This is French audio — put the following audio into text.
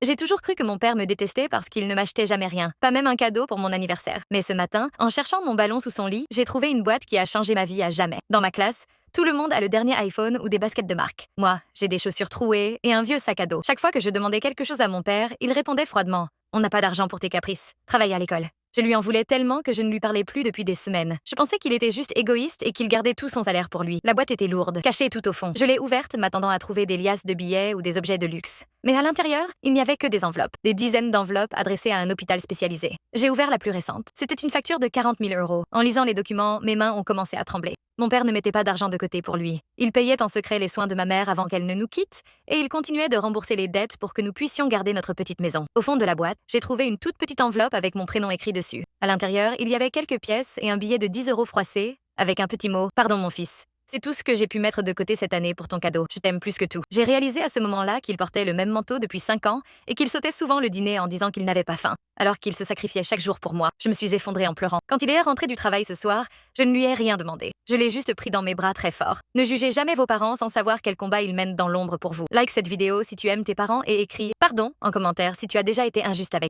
J'ai toujours cru que mon père me détestait parce qu'il ne m'achetait jamais rien, pas même un cadeau pour mon anniversaire. Mais ce matin, en cherchant mon ballon sous son lit, j'ai trouvé une boîte qui a changé ma vie à jamais. Dans ma classe, tout le monde a le dernier iPhone ou des baskets de marque. Moi, j'ai des chaussures trouées et un vieux sac à dos. Chaque fois que je demandais quelque chose à mon père, il répondait froidement: On n'a pas d'argent pour tes caprices. Travaille à l'école. Je lui en voulais tellement que je ne lui parlais plus depuis des semaines. Je pensais qu'il était juste égoïste et qu'il gardait tout son salaire pour lui. La boîte était lourde, cachée tout au fond. Je l'ai ouverte, m'attendant à trouver des liasses de billets ou des objets de luxe. Mais à l'intérieur, il n'y avait que des enveloppes, des dizaines d'enveloppes adressées à un hôpital spécialisé. J'ai ouvert la plus récente. C'était une facture de 40 000 euros. En lisant les documents, mes mains ont commencé à trembler. Mon père ne mettait pas d'argent de côté pour lui. Il payait en secret les soins de ma mère avant qu'elle ne nous quitte, et il continuait de rembourser les dettes pour que nous puissions garder notre petite maison. Au fond de la boîte, j'ai trouvé une toute petite enveloppe avec mon prénom écrit dessus. À l'intérieur, il y avait quelques pièces et un billet de 10 euros froissé, avec un petit mot: Pardon mon fils. C'est tout ce que j'ai pu mettre de côté cette année pour ton cadeau. Je t'aime plus que tout. J'ai réalisé à ce moment-là qu'il portait le même manteau depuis 5 ans et qu'il sautait souvent le dîner en disant qu'il n'avait pas faim, alors qu'il se sacrifiait chaque jour pour moi. Je me suis effondrée en pleurant. Quand il est rentré du travail ce soir, je ne lui ai rien demandé. Je l'ai juste pris dans mes bras très fort. Ne jugez jamais vos parents sans savoir quel combat ils mènent dans l'ombre pour vous. Like cette vidéo si tu aimes tes parents et écris « Pardon » en commentaire si tu as déjà été injuste avec